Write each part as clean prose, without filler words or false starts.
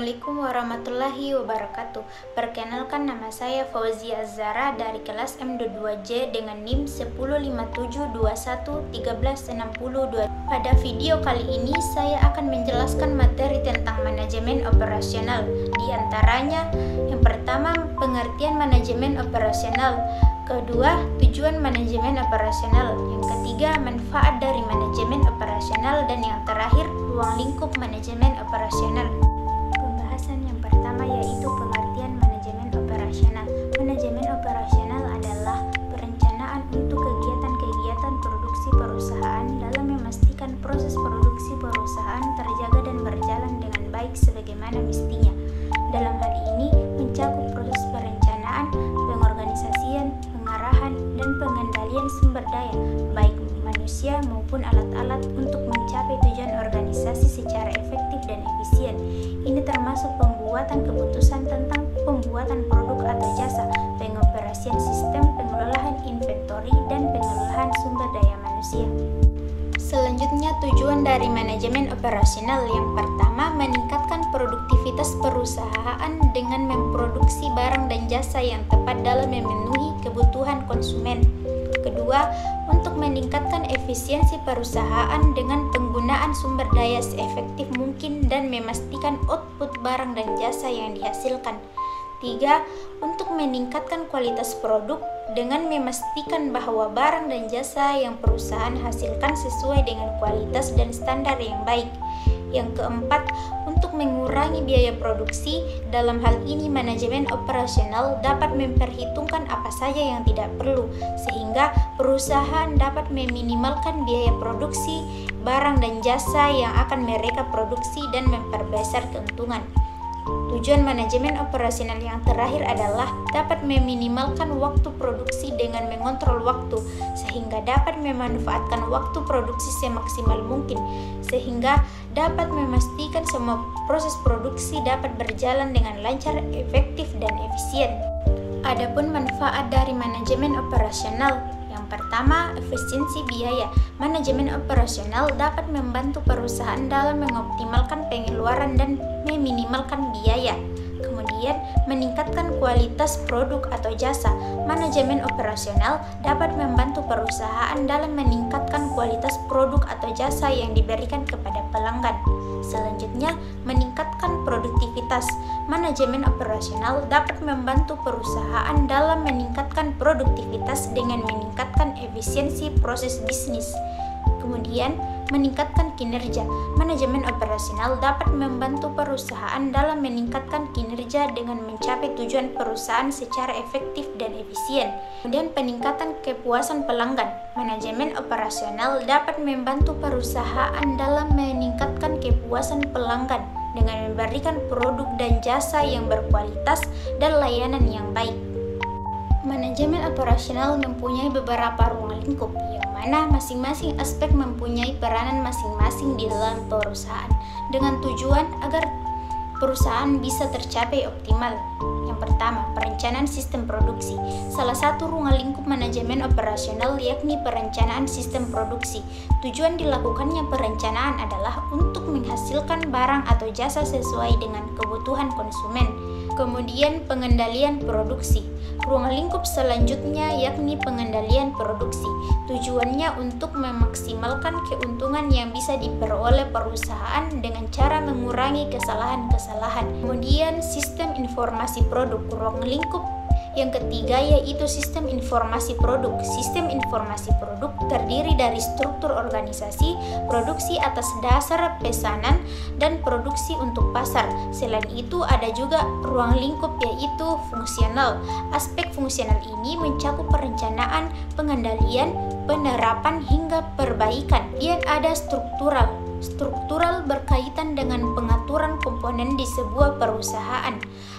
Assalamualaikum warahmatullahi wabarakatuh. Perkenalkan, nama saya Fauzia Zara dari kelas M22J dengan NIM 1057211362. Pada video kali ini saya akan menjelaskan materi tentang manajemen operasional. Di antaranya, yang pertama, pengertian manajemen operasional. Kedua, tujuan manajemen operasional. Yang ketiga, manfaat dari manajemen operasional. Dan yang terakhir, ruang lingkup manajemen operasional. Pembahasan yang pertama yaitu pengertian manajemen operasional. Manajemen operasional adalah perencanaan untuk kegiatan-kegiatan produksi perusahaan dalam memastikan proses produksi perusahaan terjaga dan berjalan dengan baik sebagaimana mestinya. Dalam hal ini mencakup proses perencanaan, pengorganisasian, pengarahan, dan pengendalian sumber daya, baik manusia maupun alat-alat untuk mencapai tujuan organisasi secara efektif dan efisien. Ini termasuk pembuatan keputusan tentang pembuatan produk atau jasa, pengoperasian sistem, pengelolaan inventory, dan pengelolaan sumber daya manusia. Selanjutnya, tujuan dari manajemen operasional. Yang pertama, meningkatkan produktivitas perusahaan dengan memproduksi barang dan jasa yang tepat dalam memenuhi kebutuhan konsumen. Kedua, untuk meningkatkan efisiensi perusahaan dengan penggunaan sumber daya seefektif mungkin dan memastikan output barang dan jasa yang dihasilkan. Tiga, untuk meningkatkan kualitas produk dengan memastikan bahwa barang dan jasa yang perusahaan hasilkan sesuai dengan kualitas dan standar yang baik. Yang keempat, untuk mengurangi biaya produksi. Dalam hal ini, manajemen operasional dapat memperhitungkan apa saja yang tidak perlu, sehingga perusahaan dapat meminimalkan biaya produksi barang dan jasa yang akan mereka produksi dan memperbesar keuntungan. Tujuan manajemen operasional yang terakhir adalah dapat meminimalkan waktu produksi dengan mengontrol waktu, sehingga dapat memanfaatkan waktu produksi semaksimal mungkin, sehingga dapat memastikan semua proses produksi dapat berjalan dengan lancar, efektif, dan efisien. Adapun manfaat dari manajemen operasional. Yang pertama, efisiensi biaya. Manajemen operasional dapat membantu perusahaan dalam mengoptimalkan pengeluaran dan meminimalkan biaya. Kemudian, meningkatkan kualitas produk atau jasa. Manajemen operasional dapat membantu perusahaan dalam meningkatkan kualitas produk atau jasa yang diberikan kepada pelanggan. Selanjutnya, meningkatkan produktivitas. Manajemen operasional dapat membantu perusahaan dalam meningkatkan produktivitas dengan meningkatkan efisiensi proses bisnis. Kemudian, meningkatkan kinerja. Manajemen operasional dapat membantu perusahaan dalam meningkatkan kinerja dengan mencapai tujuan perusahaan secara efektif dan efisien. Kemudian, peningkatan kepuasan pelanggan. Manajemen operasional dapat membantu perusahaan dalam meningkatkan kepuasan pelanggan dengan memberikan produk dan jasa yang berkualitas dan layanan yang baik. Manajemen operasional mempunyai beberapa ruang lingkup, yang mana masing-masing aspek mempunyai peranan masing-masing di dalam perusahaan, dengan tujuan agar perusahaan bisa tercapai optimal. Yang pertama, perencanaan sistem produksi. Salah satu ruang lingkup manajemen operasional yakni perencanaan sistem produksi. Tujuan dilakukannya perencanaan adalah untuk menghasilkan barang atau jasa sesuai dengan kebutuhan konsumen. Kemudian, pengendalian produksi. Ruang lingkup selanjutnya yakni pengendalian produksi. Tujuannya untuk memaksimalkan keuntungan yang bisa diperoleh perusahaan dengan cara mengurangi kesalahan-kesalahan. Kemudian, sistem informasi produk. Ruang lingkup yang ketiga yaitu sistem informasi produk. Sistem informasi produk terdiri dari struktur organisasi, produksi atas dasar pesanan, dan produksi untuk pasar. Selain itu, ada juga ruang lingkup yaitu fungsional. Aspek fungsional ini mencakup perencanaan, pengendalian, penerapan, hingga perbaikan. Dan ada struktural. Struktural berkaitan dengan pengaturan komponen di sebuah perusahaan.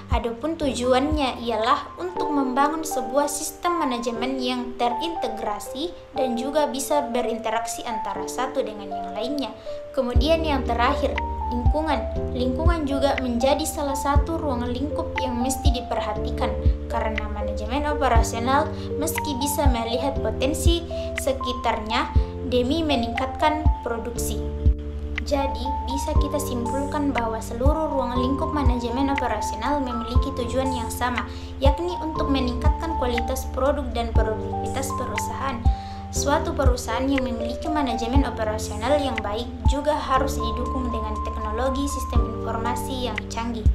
Adapun tujuannya ialah untuk membangun sebuah sistem manajemen yang terintegrasi dan juga bisa berinteraksi antara satu dengan yang lainnya. Kemudian yang terakhir, lingkungan. Lingkungan juga menjadi salah satu ruang lingkup yang mesti diperhatikan, karena manajemen operasional meski bisa melihat potensi sekitarnya demi meningkatkan produksi. Jadi, bisa kita simpulkan bahwa seluruh ruang lingkup manajemen operasional memiliki tujuan yang sama, yakni untuk meningkatkan kualitas produk dan produktivitas perusahaan. Suatu perusahaan yang memiliki manajemen operasional yang baik juga harus didukung dengan teknologi sistem informasi yang canggih.